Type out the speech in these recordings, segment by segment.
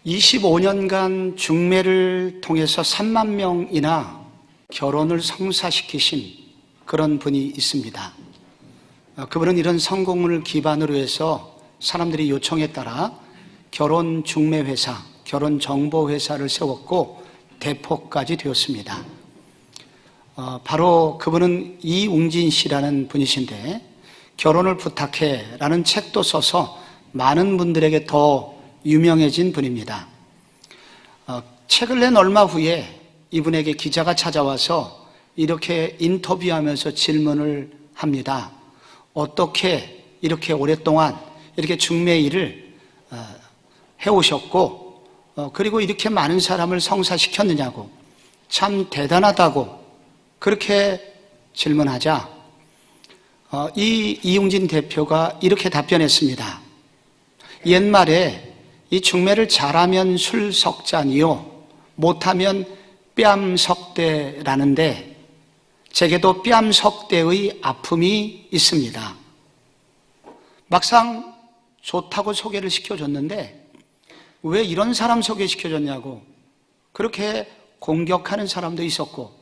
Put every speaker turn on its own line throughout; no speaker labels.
25년간 중매를 통해서 3만 명이나 결혼을 성사시키신 그런 분이 있습니다. 그분은 이런 성공을 기반으로 해서 사람들이 요청에 따라 결혼 중매회사, 결혼 정보회사를 세웠고 대포까지 되었습니다. 바로 그분은 이웅진 씨라는 분이신데, 결혼을 부탁해 라는 책도 써서 많은 분들에게 더 유명해진 분입니다. 책을 낸 얼마 후에 이분에게 기자가 찾아와서 이렇게 인터뷰하면서 질문을 합니다. 어떻게 이렇게 오랫동안 이렇게 중매 일을 해오셨고, 그리고 이렇게 많은 사람을 성사시켰느냐고, 참 대단하다고 그렇게 질문하자 이웅진 대표가 이렇게 답변했습니다. 옛말에 이 중매를 잘하면 술 석잔이요, 못하면 뺨 석대라는데 제게도 뺨 석대의 아픔이 있습니다. 막상 좋다고 소개를 시켜줬는데 왜 이런 사람 소개시켜줬냐고 그렇게 공격하는 사람도 있었고,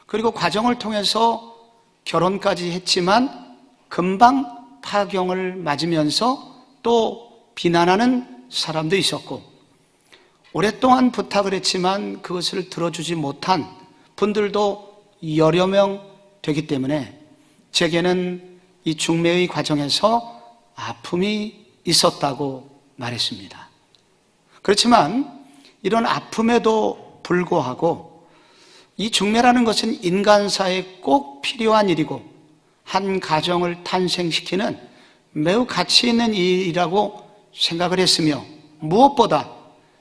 그리고 과정을 통해서 결혼까지 했지만 금방 파경을 맞으면서 또 비난하는 사람도 있었고, 오랫동안 부탁을 했지만 그것을 들어주지 못한 분들도 여러 명 되기 때문에 제게는 이 중매의 과정에서 아픔이 있었다고 말했습니다. 그렇지만 이런 아픔에도 불구하고 이 중매라는 것은 인간사에 꼭 필요한 일이고 한 가정을 탄생시키는 매우 가치 있는 일이라고 생각을 했으며, 무엇보다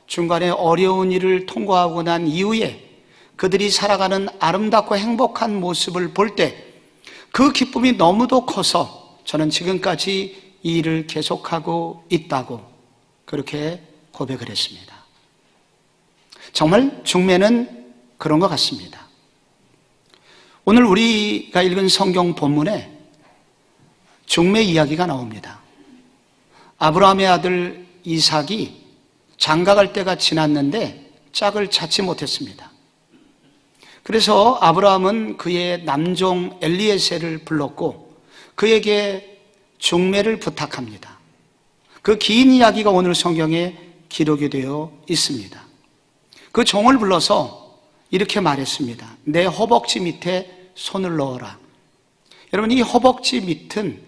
중간에 어려운 일을 통과하고 난 이후에 그들이 살아가는 아름답고 행복한 모습을 볼 때 그 기쁨이 너무도 커서 저는 지금까지 이 일을 계속하고 있다고 그렇게 고백을 했습니다. 정말 중매는 그런 것 같습니다. 오늘 우리가 읽은 성경 본문에 중매 이야기가 나옵니다. 아브라함의 아들 이삭이 장가갈 때가 지났는데 짝을 찾지 못했습니다. 그래서 아브라함은 그의 남종 엘리에셀을 불렀고 그에게 중매를 부탁합니다. 그 긴 이야기가 오늘 성경에 기록이 되어 있습니다. 그 종을 불러서 이렇게 말했습니다. 내 허벅지 밑에 손을 넣어라. 여러분, 이 허벅지 밑은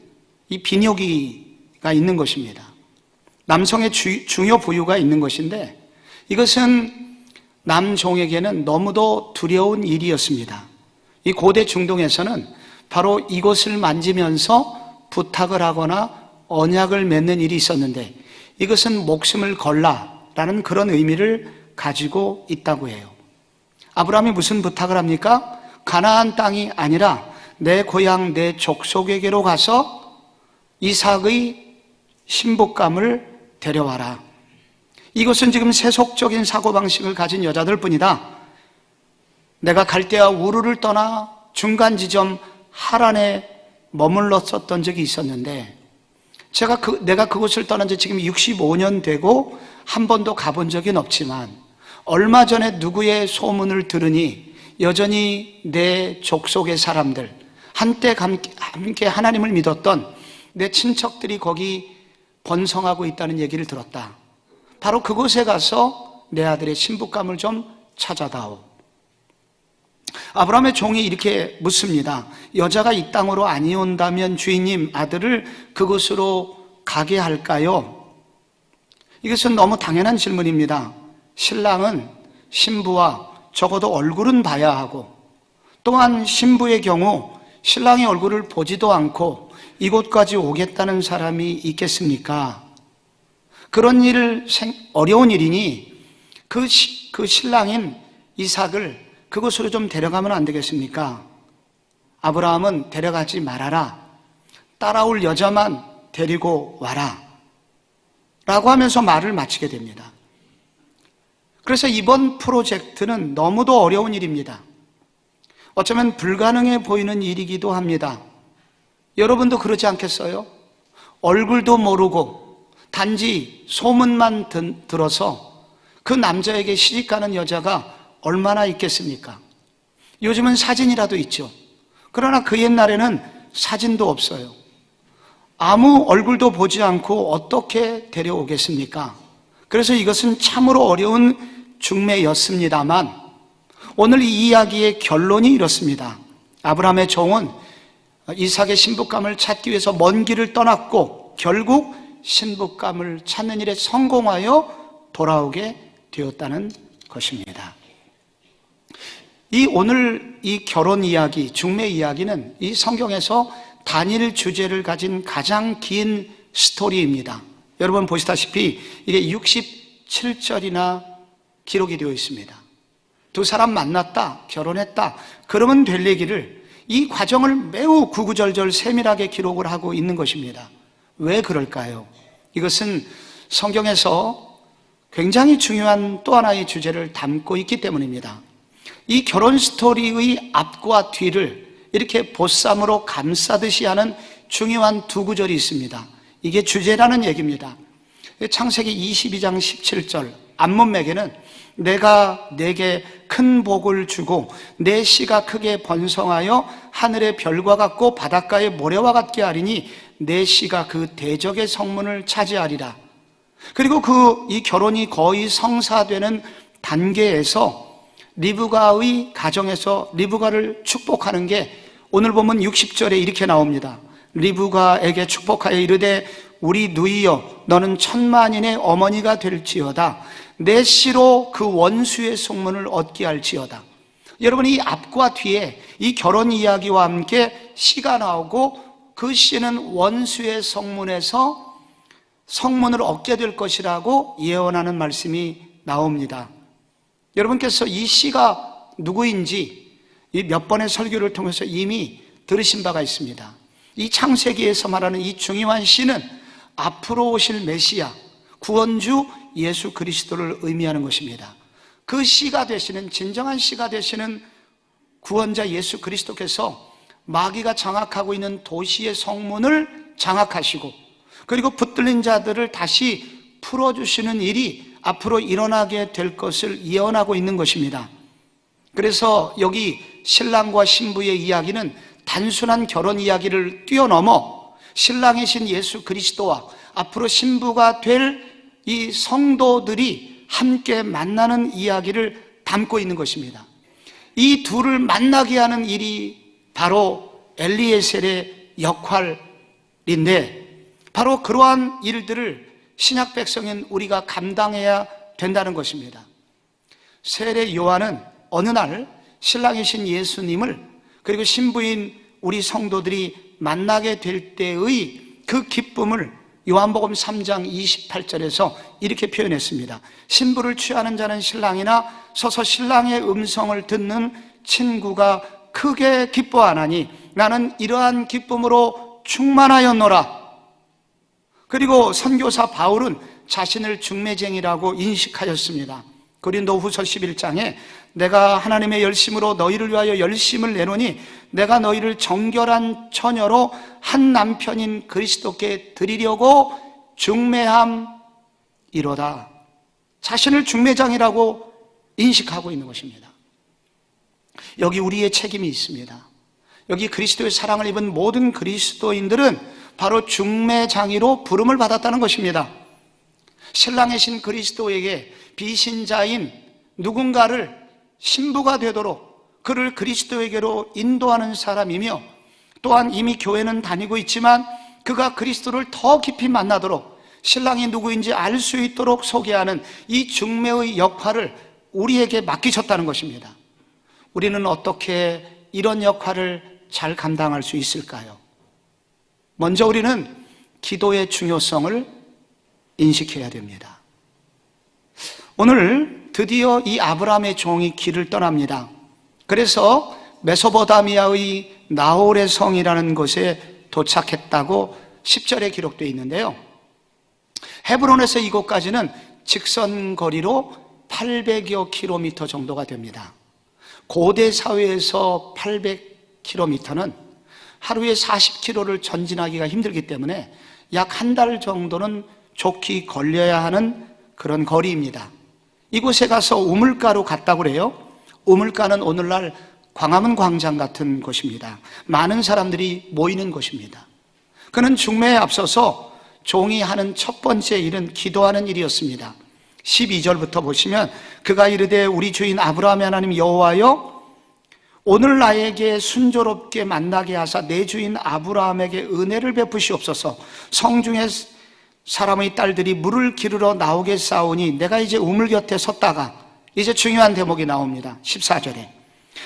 이 비뇨기가 있는 것입니다. 남성의 중요 부위가 있는 것인데 이것은 남종에게는 너무도 두려운 일이었습니다. 이 고대 중동에서는 바로 이것을 만지면서 부탁을 하거나 언약을 맺는 일이 있었는데 이것은 목숨을 걸라라는 그런 의미를 가지고 있다고 해요. 아브라함이 무슨 부탁을 합니까? 가나안 땅이 아니라 내 고향 내 족속에게로 가서 이삭의 신부감을 데려와라. 이것은 지금 세속적인 사고방식을 가진 여자들 뿐이다. 내가 갈대아 우르를 떠나 중간 지점 하란에 머물렀었던 적이 있었는데 내가 그곳을 떠난 지 지금 65년 되고 한 번도 가본 적은 없지만 얼마 전에 누구의 소문을 들으니 여전히 내 족속의 사람들, 한때 함께 하나님을 믿었던 내 친척들이 거기 번성하고 있다는 얘기를 들었다. 바로 그곳에 가서 내 아들의 신부감을 좀 찾아다오. 아브라함의 종이 이렇게 묻습니다. 여자가 이 땅으로 아니 온다면 주인님, 아들을 그곳으로 가게 할까요? 이것은 너무 당연한 질문입니다. 신랑은 신부와 적어도 얼굴은 봐야 하고, 또한 신부의 경우 신랑의 얼굴을 보지도 않고 이곳까지 오겠다는 사람이 있겠습니까? 그런 일을 어려운 일이니 그 신랑인 이삭을 그곳으로 좀 데려가면 안 되겠습니까? 아브라함은 데려가지 말아라. 따라올 여자만 데리고 와라. 라고 하면서 말을 마치게 됩니다. 그래서 이번 프로젝트는 너무도 어려운 일입니다. 어쩌면 불가능해 보이는 일이기도 합니다. 여러분도 그러지 않겠어요? 얼굴도 모르고 단지 소문만 들어서 그 남자에게 시집가는 여자가 얼마나 있겠습니까? 요즘은 사진이라도 있죠. 그러나 그 옛날에는 사진도 없어요. 아무 얼굴도 보지 않고 어떻게 데려오겠습니까? 그래서 이것은 참으로 어려운 중매였습니다만 오늘 이 이야기의 결론이 이렇습니다. 아브라함의 종은 이삭의 신부감을 찾기 위해서 먼 길을 떠났고 결국 신부감을 찾는 일에 성공하여 돌아오게 되었다는 것입니다. 오늘 이 결혼 이야기, 중매 이야기는 이 성경에서 단일 주제를 가진 가장 긴 스토리입니다. 여러분 보시다시피 이게 67절이나 기록이 되어 있습니다. 두 사람 만났다, 결혼했다, 그러면 될 얘기를 이 과정을 매우 구구절절 세밀하게 기록을 하고 있는 것입니다. 왜 그럴까요? 이것은 성경에서 굉장히 중요한 또 하나의 주제를 담고 있기 때문입니다. 이 결혼 스토리의 앞과 뒤를 이렇게 보쌈으로 감싸듯이 하는 중요한 두 구절이 있습니다. 이게 주제라는 얘기입니다. 창세기 22장 17절 암몬에게는 내가 내게 큰 복을 주고 내 씨가 크게 번성하여 하늘의 별과 같고 바닷가의 모래와 같게 하리니 내 씨가 그 대적의 성문을 차지하리라. 그리고 이 결혼이 거의 성사되는 단계에서 리브가의 가정에서 리브가를 축복하는 게 오늘 보면 60절에 이렇게 나옵니다. 리브가에게 축복하여 이르되 우리 누이여 너는 천만인의 어머니가 될지어다. 내 씨로 그 원수의 성문을 얻게 할지어다. 여러분 이 앞과 뒤에 이 결혼 이야기와 함께 씨가 나오고 그 씨는 원수의 성문에서 성문을 얻게 될 것이라고 예언하는 말씀이 나옵니다. 여러분께서 이 씨가 누구인지 이 몇 번의 설교를 통해서 이미 들으신 바가 있습니다. 이 창세기에서 말하는 이 중요한 씨는 앞으로 오실 메시아, 구원주 예수 그리스도를 의미하는 것입니다. 그 씨가 되시는, 진정한 씨가 되시는 구원자 예수 그리스도께서 마귀가 장악하고 있는 도시의 성문을 장악하시고 그리고 붙들린 자들을 다시 풀어주시는 일이 앞으로 일어나게 될 것을 예언하고 있는 것입니다. 그래서 여기 신랑과 신부의 이야기는 단순한 결혼 이야기를 뛰어넘어 신랑이신 예수 그리스도와 앞으로 신부가 될 이 성도들이 함께 만나는 이야기를 담고 있는 것입니다. 이 둘을 만나게 하는 일이 바로 엘리에셀의 역할인데 바로 그러한 일들을 신약 백성인 우리가 감당해야 된다는 것입니다. 세례 요한은 어느 날 신랑이신 예수님을 그리고 신부인 우리 성도들이 만나게 될 때의 그 기쁨을 요한복음 3장 28절에서 이렇게 표현했습니다. 신부를 취하는 자는 신랑이나 서서 신랑의 음성을 듣는 친구가 크게 기뻐하나니 나는 이러한 기쁨으로 충만하였노라. 그리고 선교사 바울은 자신을 중매쟁이라고 인식하였습니다. 고린도후서 11장에 내가 하나님의 열심으로 너희를 위하여 열심을 내노니 내가 너희를 정결한 처녀로 한 남편인 그리스도께 드리려고 중매함이로다. 자신을 중매장이라고 인식하고 있는 것입니다. 여기 우리의 책임이 있습니다. 여기 그리스도의 사랑을 입은 모든 그리스도인들은 바로 중매장이로 부름을 받았다는 것입니다. 신랑이신 그리스도에게 비신자인 누군가를 신부가 되도록 그를 그리스도에게로 인도하는 사람이며 또한 이미 교회는 다니고 있지만 그가 그리스도를 더 깊이 만나도록 신랑이 누구인지 알 수 있도록 소개하는 이 중매의 역할을 우리에게 맡기셨다는 것입니다. 우리는 어떻게 이런 역할을 잘 감당할 수 있을까요? 먼저 우리는 기도의 중요성을 인식해야 됩니다. 오늘 드디어 이 아브라함의 종이 길을 떠납니다. 그래서 메소포타미아의 나홀의 성이라는 곳에 도착했다고 10절에 기록되어 있는데요. 헤브론에서 이곳까지는 직선 거리로 800여 킬로미터 정도가 됩니다. 고대 사회에서 800킬로미터는 하루에 40킬로를 전진하기가 힘들기 때문에 약 한 달 정도는 좋게 걸려야 하는 그런 거리입니다. 이곳에 가서 우물가로 갔다고 그래요. 우물가는 오늘날 광화문 광장 같은 곳입니다. 많은 사람들이 모이는 곳입니다. 그는 중매에 앞서서 종이 하는 첫 번째 일은 기도하는 일이었습니다. 12절부터 보시면 그가 이르되 우리 주인 아브라함의 하나님 여호와여 오늘 나에게 순조롭게 만나게 하사 내 주인 아브라함에게 은혜를 베푸시옵소서. 성중에 사람의 딸들이 물을 기르러 나오게 싸우니 내가 이제 우물 곁에 섰다가 이제 중요한 대목이 나옵니다. 14절에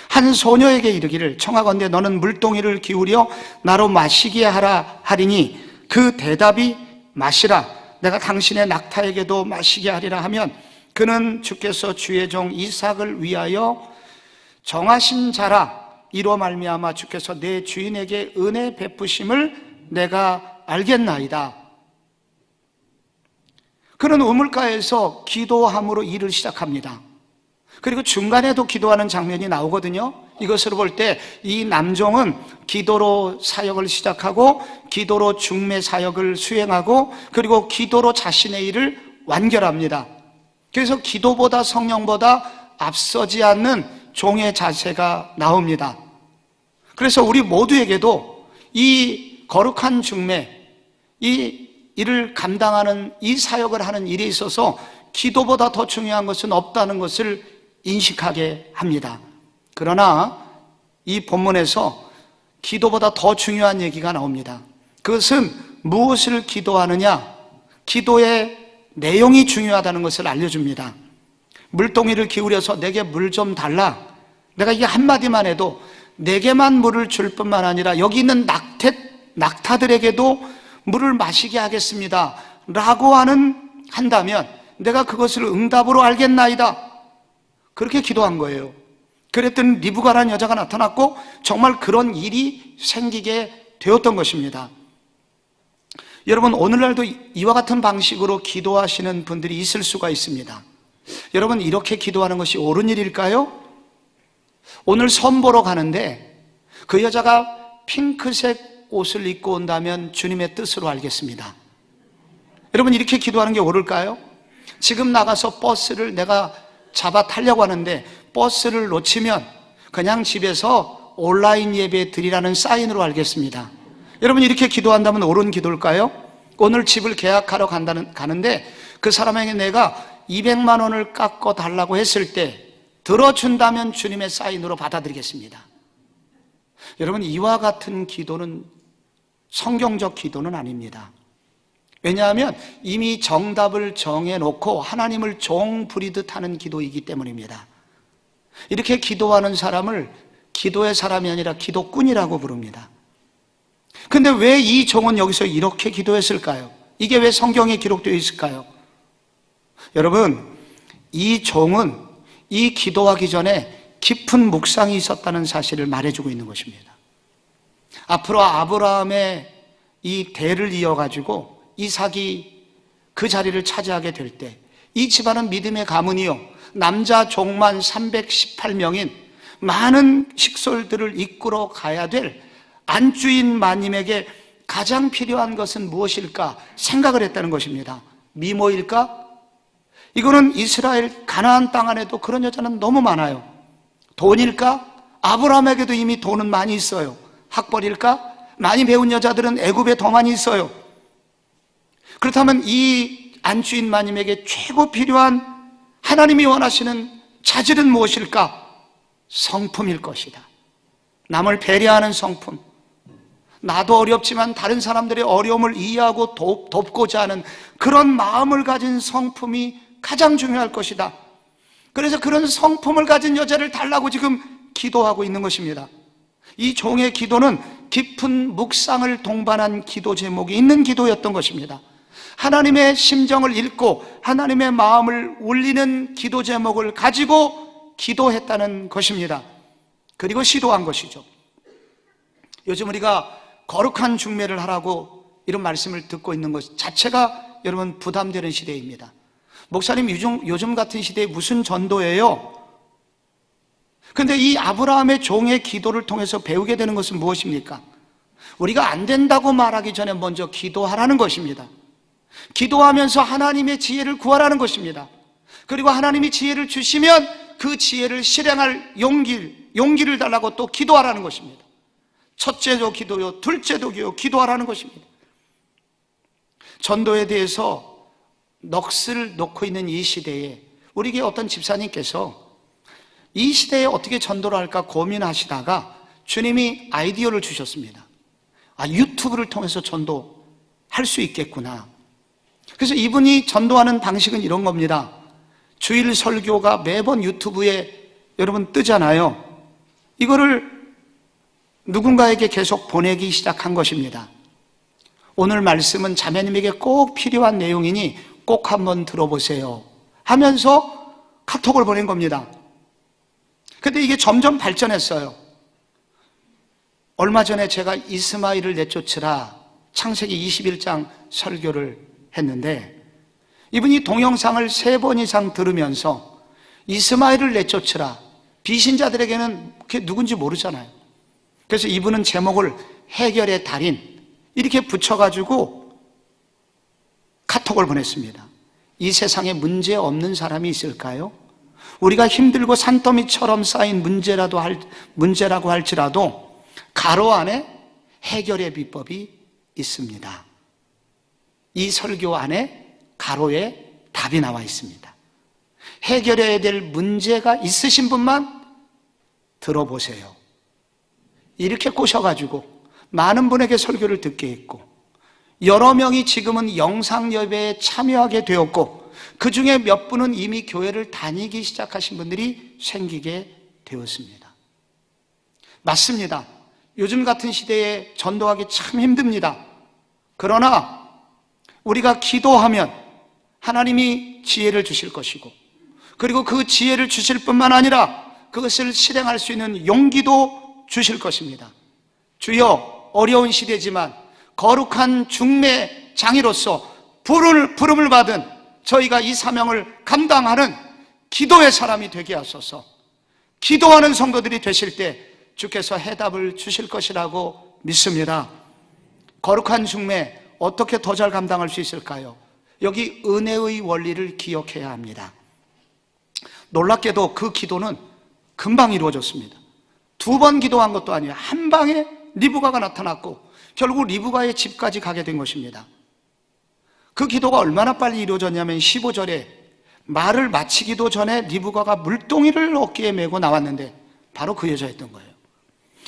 한 소녀에게 이르기를 청하건대 너는 물동이를 기울여 나로 마시게 하라 하리니 그 대답이 마시라 내가 당신의 낙타에게도 마시게 하리라 하면 그는 주께서 주의 종 이삭을 위하여 정하신 자라 이로 말미암아 주께서 내 주인에게 은혜 베푸심을 내가 알겠나이다. 그는 우물가에서 기도함으로 일을 시작합니다. 그리고 중간에도 기도하는 장면이 나오거든요. 이것으로 볼 때 이 남종은 기도로 사역을 시작하고 기도로 중매 사역을 수행하고 그리고 기도로 자신의 일을 완결합니다. 그래서 기도보다 성령보다 앞서지 않는 종의 자세가 나옵니다. 그래서 우리 모두에게도 이 거룩한 중매, 이 일을 감당하는 이 사역을 하는 일에 있어서 기도보다 더 중요한 것은 없다는 것을 인식하게 합니다. 그러나 이 본문에서 기도보다 더 중요한 얘기가 나옵니다. 그것은 무엇을 기도하느냐, 기도의 내용이 중요하다는 것을 알려줍니다. 물동이를 기울여서 내게 물 좀 달라. 내가 이게 한마디만 해도 내게만 물을 줄 뿐만 아니라 여기 있는 낙타들에게도 물을 마시게 하겠습니다 라고 한다면 내가 그것을 응답으로 알겠나이다. 그렇게 기도한 거예요. 그랬더니 리브가라는 여자가 나타났고 정말 그런 일이 생기게 되었던 것입니다. 여러분, 오늘날도 이와 같은 방식으로 기도하시는 분들이 있을 수가 있습니다. 여러분, 이렇게 기도하는 것이 옳은 일일까요? 오늘 선보러 가는데 그 여자가 핑크색 옷을 입고 온다면 주님의 뜻으로 알겠습니다. 여러분, 이렇게 기도하는 게 옳을까요? 지금 나가서 버스를 내가 잡아 타려고 하는데 버스를 놓치면 그냥 집에서 온라인 예배 드리라는 사인으로 알겠습니다. 여러분, 이렇게 기도한다면 옳은 기도일까요? 오늘 집을 계약하러 가는데 그 사람에게 내가 200만 원을 깎아 달라고 했을 때 들어준다면 주님의 사인으로 받아들이겠습니다. 여러분, 이와 같은 기도는 성경적 기도는 아닙니다. 왜냐하면 이미 정답을 정해놓고 하나님을 종 부리듯 하는 기도이기 때문입니다. 이렇게 기도하는 사람을 기도의 사람이 아니라 기도꾼이라고 부릅니다. 근데 왜 이 종은 여기서 이렇게 기도했을까요? 이게 왜 성경에 기록되어 있을까요? 여러분, 이 종은 이 기도하기 전에 깊은 묵상이 있었다는 사실을 말해주고 있는 것입니다. 앞으로 아브라함의 이 대를 이어가지고 이삭이 그 자리를 차지하게 될 때 이 집안은 믿음의 가문이요, 남자 종만 318명인 많은 식솔들을 이끌어 가야 될 안주인 마님에게 가장 필요한 것은 무엇일까 생각을 했다는 것입니다. 미모일까? 이거는 이스라엘 가나안 땅 안에도 그런 여자는 너무 많아요. 돈일까? 아브라함에게도 이미 돈은 많이 있어요. 학벌일까? 많이 배운 여자들은 애굽에 더 많이 있어요. 그렇다면 이 안주인 마님에게 최고 필요한 하나님이 원하시는 자질은 무엇일까? 성품일 것이다. 남을 배려하는 성품, 나도 어렵지만 다른 사람들의 어려움을 이해하고 돕고자 하는 그런 마음을 가진 성품이 가장 중요할 것이다. 그래서 그런 성품을 가진 여자를 달라고 지금 기도하고 있는 것입니다. 이 종의 기도는 깊은 묵상을 동반한 기도 제목이 있는 기도였던 것입니다. 하나님의 심정을 읽고 하나님의 마음을 울리는 기도 제목을 가지고 기도했다는 것입니다. 그리고 시도한 것이죠. 요즘 우리가 거룩한 중매를 하라고 이런 말씀을 듣고 있는 것 자체가 여러분 부담되는 시대입니다. 목사님, 요즘 같은 시대에 무슨 전도예요? 그런데 이 아브라함의 종의 기도를 통해서 배우게 되는 것은 무엇입니까? 우리가 안 된다고 말하기 전에 먼저 기도하라는 것입니다. 기도하면서 하나님의 지혜를 구하라는 것입니다. 그리고 하나님이 지혜를 주시면 그 지혜를 실행할 용기를 달라고 또 기도하라는 것입니다. 첫째도 기도요, 둘째도 기도하라는 것입니다. 전도에 대해서 넋을 놓고 있는 이 시대에 우리에게 어떤 집사님께서 이 시대에 어떻게 전도를 할까 고민하시다가 주님이 아이디어를 주셨습니다. 유튜브를 통해서 전도할 수 있겠구나. 그래서 이분이 전도하는 방식은 이런 겁니다. 주일 설교가 매번 유튜브에 여러분 뜨잖아요. 이거를 누군가에게 계속 보내기 시작한 것입니다. 오늘 말씀은 자매님에게 꼭 필요한 내용이니 꼭 한번 들어보세요 하면서 카톡을 보낸 겁니다. 근데 이게 점점 발전했어요. 얼마 전에 제가 이스마엘을 내쫓으라 창세기 21장 설교를 했는데 이분이 동영상을 3번 이상 들으면서 이스마엘을 내쫓으라, 비신자들에게는 그게 누군지 모르잖아요. 그래서 이분은 제목을 해결의 달인 이렇게 붙여가지고 카톡을 보냈습니다. 이 세상에 문제 없는 사람이 있을까요? 우리가 힘들고 산더미처럼 쌓인 문제라고 할지라도 가로 안에 해결의 비법이 있습니다. 이 설교 안에 가로에 답이 나와 있습니다. 해결해야 될 문제가 있으신 분만 들어보세요. 이렇게 꼬셔가지고 많은 분에게 설교를 듣게 했고, 여러 명이 지금은 영상 예배에 참여하게 되었고, 그 중에 몇 분은 이미 교회를 다니기 시작하신 분들이 생기게 되었습니다. 맞습니다. 요즘 같은 시대에 전도하기 참 힘듭니다. 그러나 우리가 기도하면 하나님이 지혜를 주실 것이고, 그리고 그 지혜를 주실 뿐만 아니라 그것을 실행할 수 있는 용기도 주실 것입니다. 주여, 어려운 시대지만 거룩한 중매 장이로서 부름을 받은 저희가 이 사명을 감당하는 기도의 사람이 되게 하소서. 기도하는 성도들이 되실 때 주께서 해답을 주실 것이라고 믿습니다. 거룩한 중매 어떻게 더 잘 감당할 수 있을까요? 여기 은혜의 원리를 기억해야 합니다. 놀랍게도 그 기도는 금방 이루어졌습니다. 2번 기도한 것도 아니에요. 한 방에 리브가가 나타났고 결국 리브가의 집까지 가게 된 것입니다. 그 기도가 얼마나 빨리 이루어졌냐면 15절에 말을 마치기도 전에 리브가가 물동이를 어깨에 메고 나왔는데 바로 그 여자였던 거예요.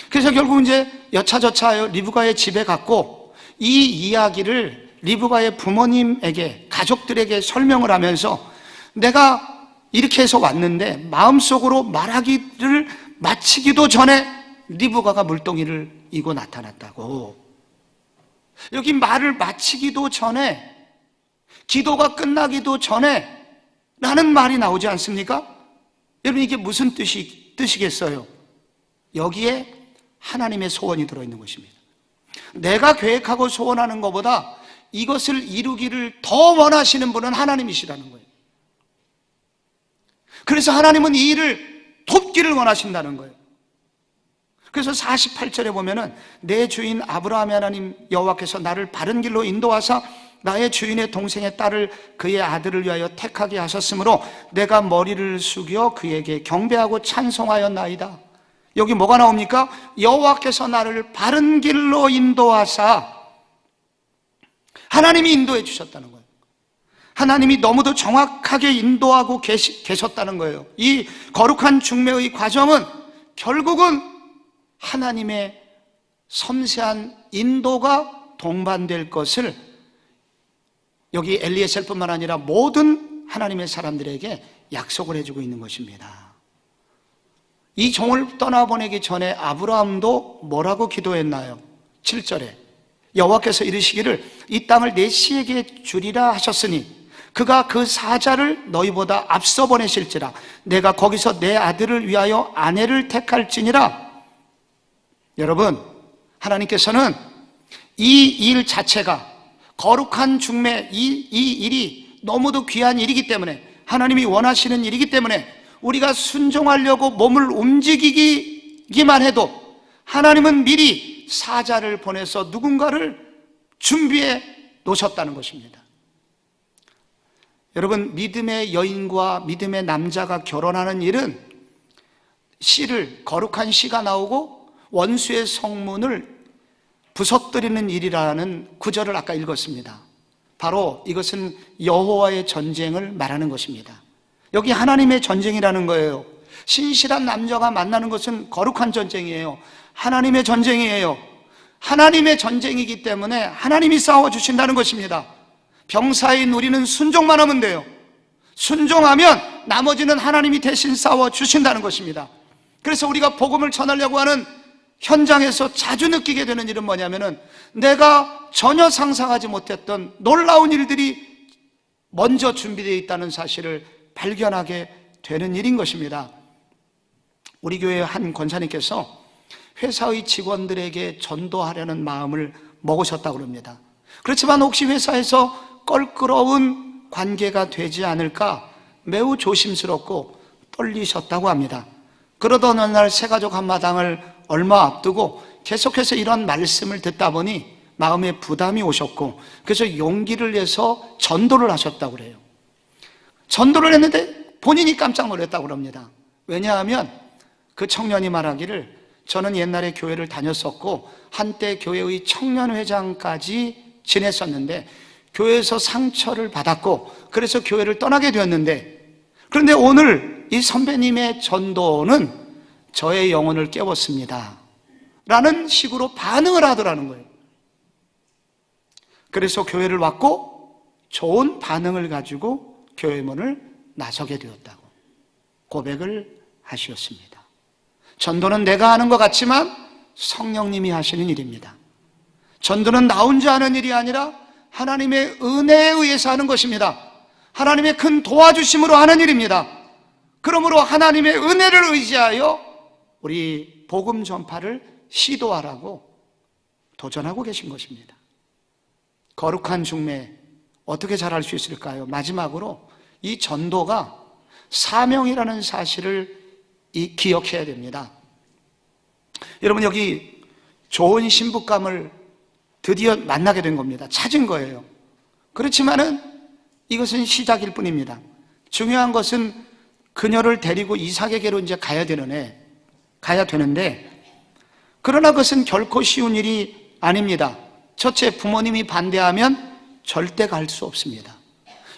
그래서 결국 이제 여차저차 리브가의 집에 갔고 이 이야기를 리브가의 부모님에게, 가족들에게 설명을 하면서 내가 이렇게 해서 왔는데 마음속으로 말하기를 마치기도 전에 리브가가 물동이를 이고 나타났다고. 여기 말을 마치기도 전에, 기도가 끝나기도 전에 라는 말이 나오지 않습니까? 여러분, 이게 무슨 뜻이겠어요? 여기에 하나님의 소원이 들어있는 것입니다. 내가 계획하고 소원하는 것보다 이것을 이루기를 더 원하시는 분은 하나님이시라는 거예요. 그래서 하나님은 이 일을 돕기를 원하신다는 거예요. 그래서 48절에 보면은 내 주인 아브라함의 하나님 여호와께서 나를 바른 길로 인도하사 나의 주인의 동생의 딸을 그의 아들을 위하여 택하게 하셨으므로 내가 머리를 숙여 그에게 경배하고 찬송하였나이다. 여기 뭐가 나옵니까? 여호와께서 나를 바른 길로 인도하사, 하나님이 인도해 주셨다는 거예요. 하나님이 너무도 정확하게 인도하고 계셨다는 거예요. 이 거룩한 중매의 과정은 결국은 하나님의 섬세한 인도가 동반될 것을 여기 엘리에셀뿐만 아니라 모든 하나님의 사람들에게 약속을 해주고 있는 것입니다. 이 종을 떠나보내기 전에 아브라함도 뭐라고 기도했나요? 7절에 여호와께서 이르시기를 이 땅을 내 씨에게 주리라 하셨으니 그가 그 사자를 너희보다 앞서 보내실지라 내가 거기서 내 아들을 위하여 아내를 택할지니라. 여러분, 하나님께서는 이 일 자체가 거룩한 중매, 이 일이 너무도 귀한 일이기 때문에, 하나님이 원하시는 일이기 때문에 우리가 순종하려고 몸을 움직이기만 해도 하나님은 미리 사자를 보내서 누군가를 준비해 놓으셨다는 것입니다. 여러분, 믿음의 여인과 믿음의 남자가 결혼하는 일은 거룩한 씨가 나오고 원수의 성문을 부서뜨리는 일이라는 구절을 아까 읽었습니다. 바로 이것은 여호와의 전쟁을 말하는 것입니다. 여기 하나님의 전쟁이라는 거예요. 신실한 남자가 만나는 것은 거룩한 전쟁이에요. 하나님의 전쟁이에요. 하나님의 전쟁이기 때문에 하나님이 싸워주신다는 것입니다. 병사인 우리는 순종만 하면 돼요. 순종하면 나머지는 하나님이 대신 싸워주신다는 것입니다. 그래서 우리가 복음을 전하려고 하는 현장에서 자주 느끼게 되는 일은 뭐냐면은 내가 전혀 상상하지 못했던 놀라운 일들이 먼저 준비되어 있다는 사실을 발견하게 되는 일인 것입니다. 우리 교회 한 권사님께서 회사의 직원들에게 전도하려는 마음을 먹으셨다고 합니다. 그렇지만 혹시 회사에서 껄끄러운 관계가 되지 않을까 매우 조심스럽고 떨리셨다고 합니다. 그러던 어느 날 새가족 한마당을 얼마 앞두고 계속해서 이런 말씀을 듣다 보니 마음에 부담이 오셨고, 그래서 용기를 내서 전도를 하셨다고 그래요. 전도를 했는데 본인이 깜짝 놀랐다고 합니다. 왜냐하면 그 청년이 말하기를, 저는 옛날에 교회를 다녔었고 한때 교회의 청년회장까지 지냈었는데 교회에서 상처를 받았고 그래서 교회를 떠나게 되었는데, 그런데 오늘 이 선배님의 전도는 저의 영혼을 깨웠습니다 라는 식으로 반응을 하더라는 거예요. 그래서 교회를 왔고 좋은 반응을 가지고 교회 문을 나서게 되었다고 고백을 하셨습니다. 전도는 내가 하는 것 같지만 성령님이 하시는 일입니다. 전도는 나 혼자 하는 일이 아니라 하나님의 은혜에 의해서 하는 것입니다. 하나님의 큰 도와주심으로 하는 일입니다. 그러므로 하나님의 은혜를 의지하여 우리 복음 전파를 시도하라고 도전하고 계신 것입니다. 거룩한 중매 어떻게 잘할 수 있을까요? 마지막으로 이 전도가 사명이라는 사실을 기억해야 됩니다. 여러분, 여기 좋은 신부감을 드디어 만나게 된 겁니다. 찾은 거예요. 그렇지만은 이것은 시작일 뿐입니다. 중요한 것은 그녀를 데리고 이삭에게로 이제 가야 되는데, 그러나 그것은 결코 쉬운 일이 아닙니다. 첫째, 부모님이 반대하면 절대 갈 수 없습니다.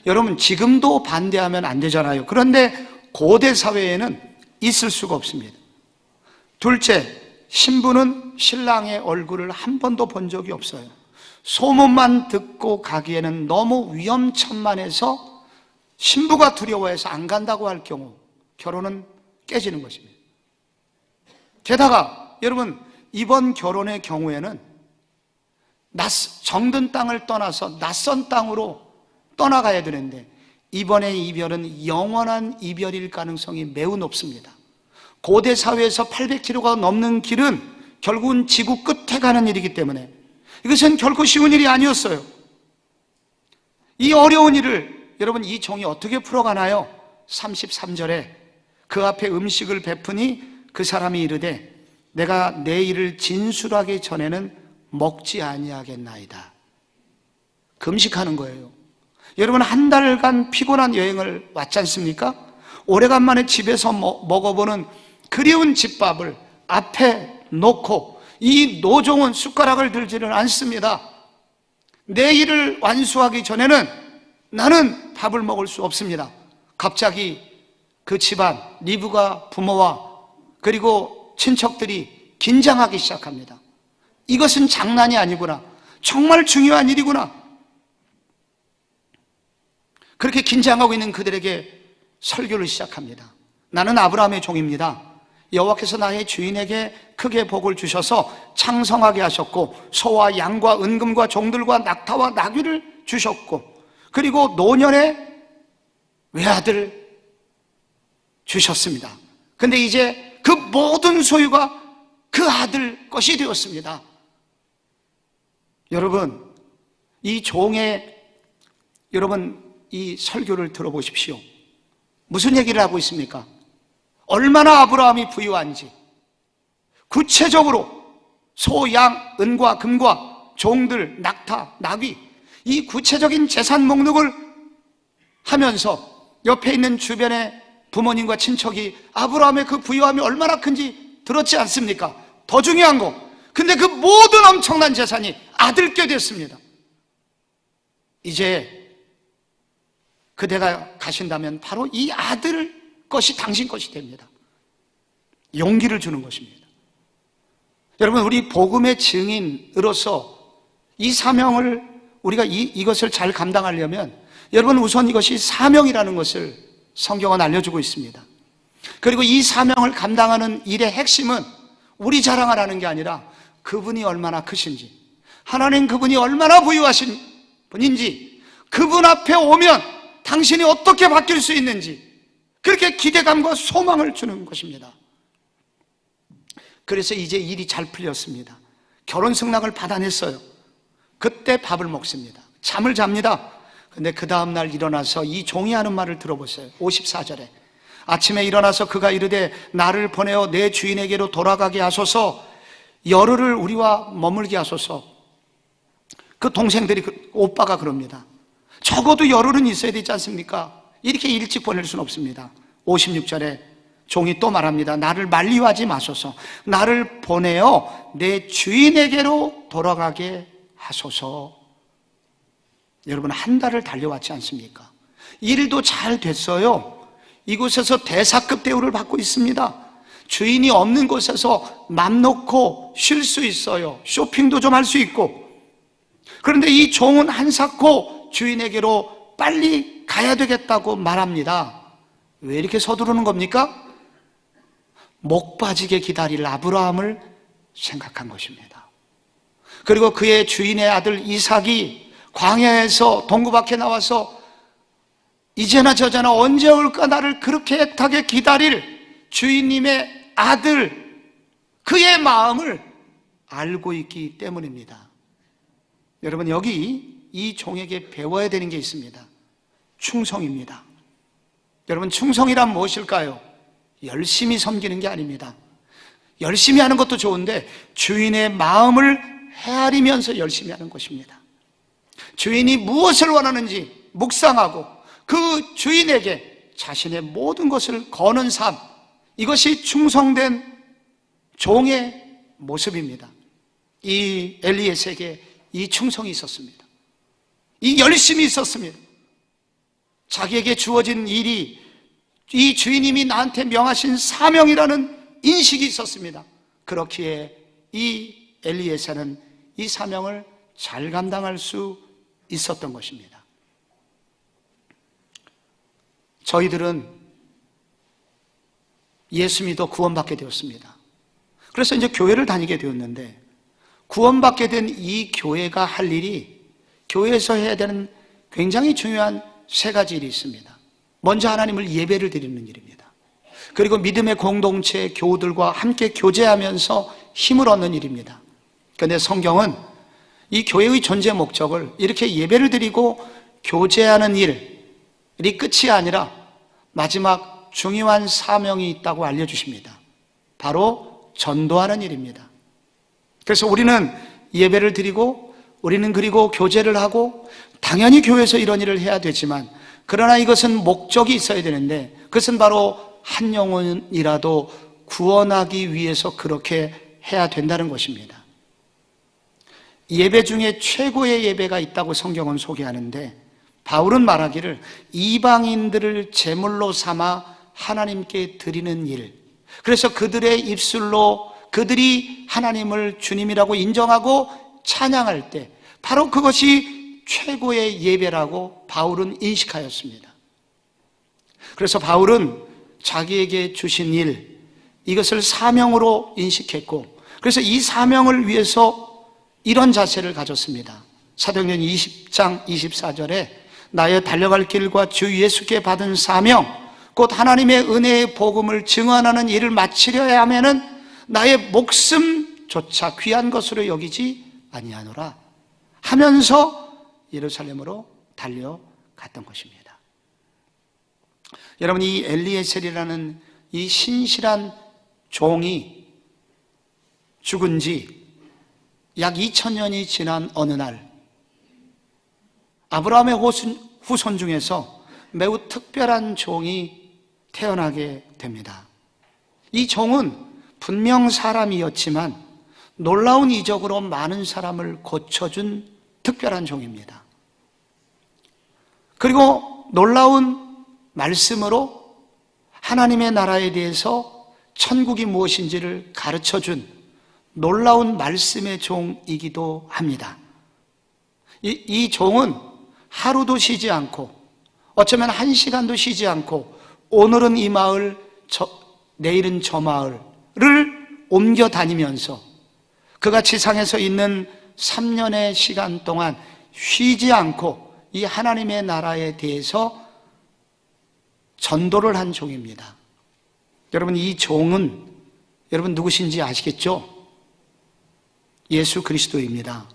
여러분, 지금도 반대하면 안 되잖아요. 그런데 고대 사회에는 있을 수가 없습니다. 둘째, 신부는 신랑의 얼굴을 한 번도 본 적이 없어요. 소문만 듣고 가기에는 너무 위험천만해서 신부가 두려워해서 안 간다고 할 경우 결혼은 깨지는 것입니다. 게다가 여러분, 이번 결혼의 경우에는 정든 땅을 떠나서 낯선 땅으로 떠나가야 되는데 이번의 이별은 영원한 이별일 가능성이 매우 높습니다. 고대 사회에서 800km가 넘는 길은 결국은 지구 끝에 가는 일이기 때문에 이것은 결코 쉬운 일이 아니었어요. 이 어려운 일을 여러분, 이 종이 어떻게 풀어가나요? 33절에 그 앞에 음식을 베푸니 그 사람이 이르되 내가 내 일을 진술하기 전에는 먹지 아니하겠나이다. 금식하는 거예요. 여러분, 한 달간 피곤한 여행을 왔지 않습니까? 오래간만에 집에서 먹어보는 그리운 집밥을 앞에 놓고 이 노종은 숟가락을 들지는 않습니다. 내 일을 완수하기 전에는 나는 밥을 먹을 수 없습니다. 갑자기 그 집안, 리브가 부모와 그리고 친척들이 긴장하기 시작합니다. 이것은 장난이 아니구나. 정말 중요한 일이구나. 그렇게 긴장하고 있는 그들에게 설교를 시작합니다. 나는 아브라함의 종입니다. 여호와께서 나의 주인에게 크게 복을 주셔서 창성하게 하셨고 소와 양과 은금과 종들과 낙타와 나귀를 주셨고 그리고 노년에 외아들 주셨습니다. 근데 이제 그 모든 소유가 그 아들 것이 되었습니다. 여러분, 이 종의 이 설교를 들어보십시오. 무슨 얘기를 하고 있습니까? 얼마나 아브라함이 부유한지 구체적으로 소, 양, 은과 금과 종들, 낙타, 나귀, 이 구체적인 재산 목록을 하면서 옆에 있는 주변의 부모님과 친척이 아브라함의 그 부유함이 얼마나 큰지 들었지 않습니까? 더 중요한 거, 근데 그 모든 엄청난 재산이 아들께 됐습니다. 이제 그대가 가신다면 바로 이 아들 것이 당신 것이 됩니다. 용기를 주는 것입니다. 여러분, 우리 복음의 증인으로서 이 사명을 우리가 이것을 잘 감당하려면 여러분, 우선 이것이 사명이라는 것을 성경은 알려주고 있습니다. 그리고 이 사명을 감당하는 일의 핵심은 우리 자랑하라는 게 아니라 그분이 얼마나 크신지, 하나님 그분이 얼마나 부유하신 분인지, 그분 앞에 오면 당신이 어떻게 바뀔 수 있는지, 그렇게 기대감과 소망을 주는 것입니다. 그래서 이제 일이 잘 풀렸습니다. 결혼 승낙을 받아냈어요. 그때 밥을 먹습니다. 잠을 잡니다. 근데 그 다음날 일어나서 이 종이 하는 말을 들어보세요. 54절에 아침에 일어나서 그가 이르되 나를 보내어 내 주인에게로 돌아가게 하소서, 열흘을 우리와 머물게 하소서. 그 동생들이, 오빠가 그럽니다. 적어도 열흘은 있어야 되지 않습니까? 이렇게 일찍 보낼 수는 없습니다. 56절에 종이 또 말합니다. 나를 만류하지 마소서, 나를 보내어 내 주인에게로 돌아가게 하소서. 여러분, 한 달을 달려왔지 않습니까? 일도 잘 됐어요. 이곳에서 대사급 대우를 받고 있습니다. 주인이 없는 곳에서 맘 놓고 쉴 수 있어요. 쇼핑도 좀 할 수 있고. 그런데 이 종은 한사코 주인에게로 빨리 가야 되겠다고 말합니다. 왜 이렇게 서두르는 겁니까? 목 빠지게 기다릴 아브라함을 생각한 것입니다. 그리고 그의 주인의 아들 이삭이 광야에서 동굴 밖에 나와서 이제나 저제나 언제 올까 나를 그렇게 애타게 기다릴 주인님의 아들, 그의 마음을 알고 있기 때문입니다. 여러분, 여기 이 종에게 배워야 되는 게 있습니다. 충성입니다. 여러분, 충성이란 무엇일까요? 열심히 섬기는 게 아닙니다. 열심히 하는 것도 좋은데 주인의 마음을 헤아리면서 열심히 하는 것입니다. 주인이 무엇을 원하는지 묵상하고 그 주인에게 자신의 모든 것을 거는 삶, 이것이 충성된 종의 모습입니다. 이 엘리에셀에게 이 충성이 있었습니다. 이 열심이 있었습니다. 자기에게 주어진 일이 이 주인님이 나한테 명하신 사명이라는 인식이 있었습니다. 그렇기에 이 엘리에셀은 이 사명을 잘 감당할 수 있었던 것입니다. 저희들은 예수 믿어 구원받게 되었습니다. 그래서 이제 교회를 다니게 되었는데, 구원받게 된 이 교회가 할 일이 교회에서 해야 되는 굉장히 중요한 세 가지 일이 있습니다. 먼저 하나님을 예배를 드리는 일입니다. 그리고 믿음의 공동체 교우들과 함께 교제하면서 힘을 얻는 일입니다. 그런데 성경은 이 교회의 존재 목적을 이렇게 예배를 드리고 교제하는 일이 끝이 아니라 마지막 중요한 사명이 있다고 알려주십니다. 바로 전도하는 일입니다. 그래서 우리는 예배를 드리고, 우리는 그리고 교제를 하고, 당연히 교회에서 이런 일을 해야 되지만, 그러나 이것은 목적이 있어야 되는데, 그것은 바로 한 영혼이라도 구원하기 위해서 그렇게 해야 된다는 것입니다. 예배 중에 최고의 예배가 있다고 성경은 소개하는데, 바울은 말하기를 이방인들을 제물로 삼아 하나님께 드리는 일, 그래서 그들의 입술로 그들이 하나님을 주님이라고 인정하고 찬양할 때 바로 그것이 최고의 예배라고 바울은 인식하였습니다. 그래서 바울은 자기에게 주신 일, 이것을 사명으로 인식했고, 그래서 이 사명을 위해서 이런 자세를 가졌습니다. 사도행전 20장 24절에 나의 달려갈 길과 주 예수께 받은 사명, 곧 하나님의 은혜의 복음을 증언하는 일을 마치려야 하면은 나의 목숨조차 귀한 것으로 여기지 아니하노라 하면서 예루살렘으로 달려갔던 것입니다. 여러분, 이 엘리에셀이라는 이 신실한 종이 죽은 지 약 2000년이 지난 어느 날, 아브라함의 후손 중에서 매우 특별한 종이 태어나게 됩니다. 이 종은 분명 사람이었지만 놀라운 이적으로 많은 사람을 고쳐준 특별한 종입니다. 그리고 놀라운 말씀으로 하나님의 나라에 대해서 천국이 무엇인지를 가르쳐준 놀라운 말씀의 종이기도 합니다. 이 종은 하루도 쉬지 않고 어쩌면 1시간도 쉬지 않고 오늘은 이 마을, 내일은 저 마을을 옮겨 다니면서 그가 지상에서 있는 3년의 시간 동안 쉬지 않고 이 하나님의 나라에 대해서 전도를 한 종입니다. 여러분, 이 종은 여러분 누구신지 아시겠죠? 예수 그리스도입니다.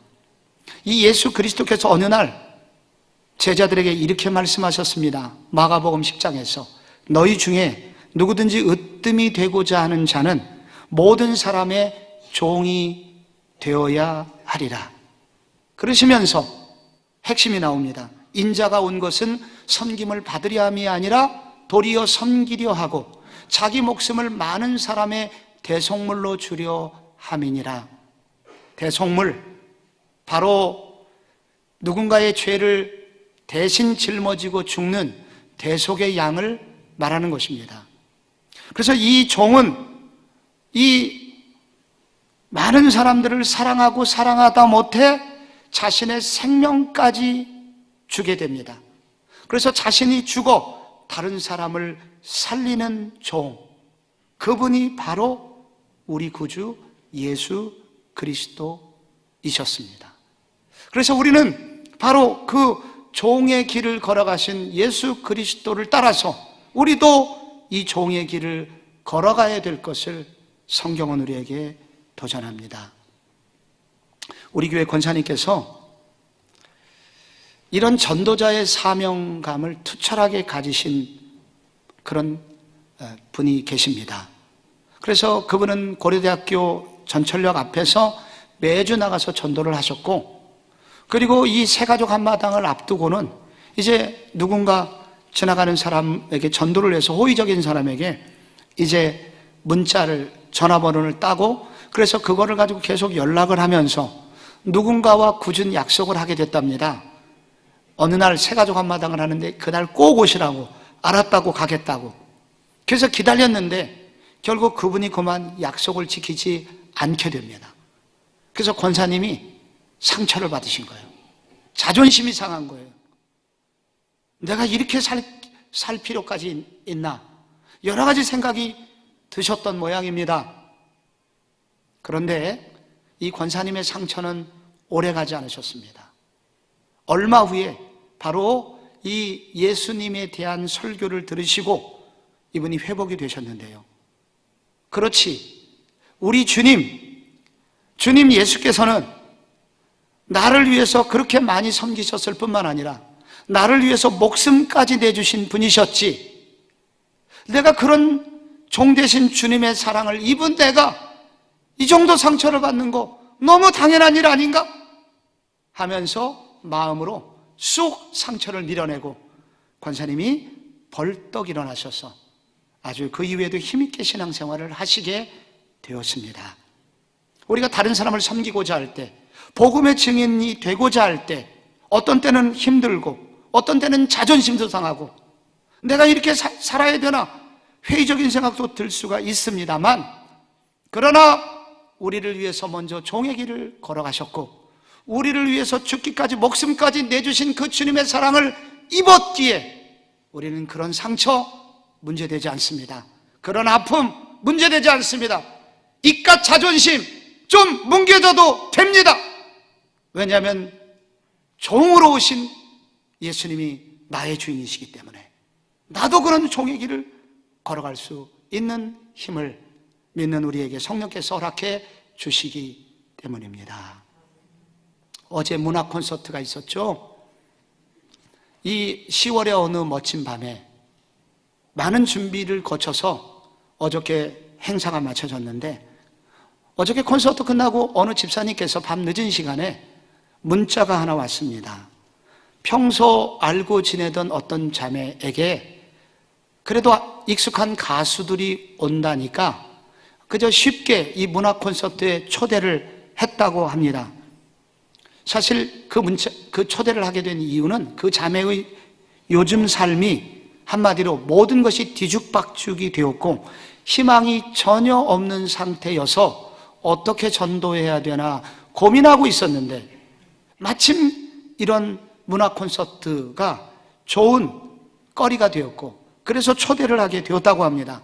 이 예수 그리스도께서 어느 날 제자들에게 이렇게 말씀하셨습니다. 마가복음 10장에서 너희 중에 누구든지 으뜸이 되고자 하는 자는 모든 사람의 종이 되어야 하리라. 그러시면서 핵심이 나옵니다. 인자가 온 것은 섬김을 받으려 함이 아니라 도리어 섬기려 하고 자기 목숨을 많은 사람의 대속물로 주려 함이니라. 대속물, 바로 누군가의 죄를 대신 짊어지고 죽는 대속의 양을 말하는 것입니다. 그래서 이 종은 이 많은 사람들을 사랑하고 사랑하다 못해 자신의 생명까지 주게 됩니다. 그래서 자신이 죽어 다른 사람을 살리는 종, 그분이 바로 우리 구주 예수 그리스도이셨습니다. 그래서 우리는 바로 그 종의 길을 걸어가신 예수 그리스도를 따라서 우리도 이 종의 길을 걸어가야 될 것을 성경은 우리에게 도전합니다. 우리 교회 권사님께서 이런 전도자의 사명감을 투철하게 가지신 그런 분이 계십니다. 그래서 그분은 고려대학교 전철역 앞에서 매주 나가서 전도를 하셨고, 그리고 이 새가족 한마당을 앞두고는 이제 누군가 지나가는 사람에게 전도를 해서 호의적인 사람에게 이제 문자를, 전화번호를 따고 그래서 그거를 가지고 계속 연락을 하면서 누군가와 굳은 약속을 하게 됐답니다. 어느 날 새가족 한마당을 하는데 그날 꼭 오시라고, 알았다고 가겠다고. 그래서 기다렸는데 결국 그분이 그만 약속을 지키지 않게 됩니다. 그래서 권사님이 상처를 받으신 거예요. 자존심이 상한 거예요. 내가 이렇게 살 필요까지 있나? 여러 가지 생각이 드셨던 모양입니다. 그런데 이 권사님의 상처는 오래 가지 않으셨습니다. 얼마 후에 바로 이 예수님에 대한 설교를 들으시고 이분이 회복이 되셨는데요. 그렇지, 우리 주님 예수께서는 나를 위해서 그렇게 많이 섬기셨을 뿐만 아니라 나를 위해서 목숨까지 내주신 분이셨지, 내가 그런 종 되신 주님의 사랑을 입은 내가 이 정도 상처를 받는 거 너무 당연한 일 아닌가? 하면서 마음으로 쑥 상처를 밀어내고 권사님이 벌떡 일어나셔서 아주 그 이후에도 힘있게 신앙생활을 하시게 되었습니다. 우리가 다른 사람을 섬기고자 할 때, 복음의 증인이 되고자 할 때 어떤 때는 힘들고 어떤 때는 자존심도 상하고 내가 이렇게 살아야 되나 회의적인 생각도 들 수가 있습니다만, 그러나 우리를 위해서 먼저 종의 길을 걸어가셨고 우리를 위해서 죽기까지 목숨까지 내주신 그 주님의 사랑을 입었기에 우리는 그런 상처 문제되지 않습니다. 그런 아픔 문제되지 않습니다. 이깟 자존심 좀 뭉개져도 됩니다. 왜냐하면 종으로 오신 예수님이 나의 주인이시기 때문에 나도 그런 종의 길을 걸어갈 수 있는 힘을 믿는 우리에게 성령께서 허락해 주시기 때문입니다. 어제 문화 콘서트가 있었죠. 이 10월의 어느 멋진 밤에 많은 준비를 거쳐서 어저께 행사가 마쳐졌는데, 어저께 콘서트 끝나고 어느 집사님께서 밤 늦은 시간에 문자가 하나 왔습니다. 평소 알고 지내던 어떤 자매에게 그래도 익숙한 가수들이 온다니까 그저 쉽게 이 문화 콘서트에 초대를 했다고 합니다. 사실 그 초대를 하게 된 이유는 그 자매의 요즘 삶이 한마디로 모든 것이 뒤죽박죽이 되었고 희망이 전혀 없는 상태여서 어떻게 전도해야 되나 고민하고 있었는데 마침 이런 문화 콘서트가 좋은 거리가 되었고 그래서 초대를 하게 되었다고 합니다.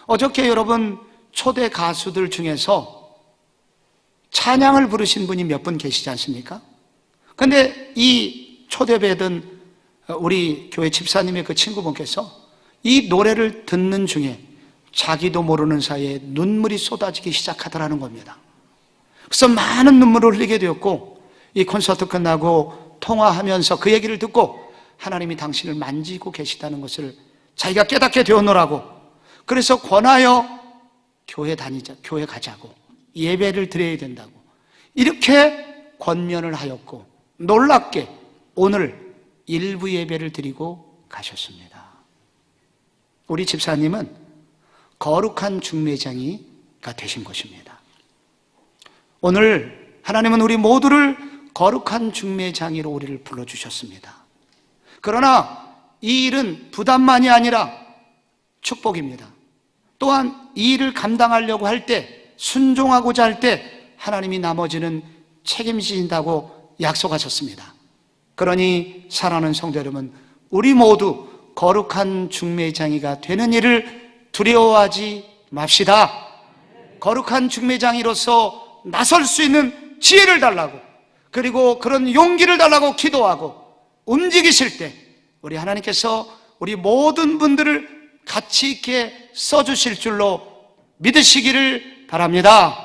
어저께 여러분 초대 가수들 중에서 찬양을 부르신 분이 몇 분 계시지 않습니까? 근데 이 초대받은 우리 교회 집사님의 그 친구분께서 이 노래를 듣는 중에 자기도 모르는 사이에 눈물이 쏟아지기 시작하더라는 겁니다. 그래서 많은 눈물을 흘리게 되었고 이 콘서트 끝나고 통화하면서 그 얘기를 듣고 하나님이 당신을 만지고 계시다는 것을 자기가 깨닫게 되었노라고. 그래서 권하여 교회 다니자, 교회 가자고, 예배를 드려야 된다고 이렇게 권면을 하였고 놀랍게 오늘 일부 예배를 드리고 가셨습니다. 우리 집사님은 거룩한 중매장이가 되신 것입니다. 오늘 하나님은 우리 모두를 거룩한 중매장이로 우리를 불러주셨습니다. 그러나 이 일은 부담만이 아니라 축복입니다. 또한 이 일을 감당하려고 할 때, 순종하고자 할 때 하나님이 나머지는 책임지신다고 약속하셨습니다. 그러니 사랑하는 성도 여러분, 우리 모두 거룩한 중매장이가 되는 일을 두려워하지 맙시다. 거룩한 중매장이로서 나설 수 있는 지혜를 달라고, 그리고 그런 용기를 달라고 기도하고 움직이실 때 우리 하나님께서 우리 모든 분들을 가치 있게 써주실 줄로 믿으시기를 바랍니다.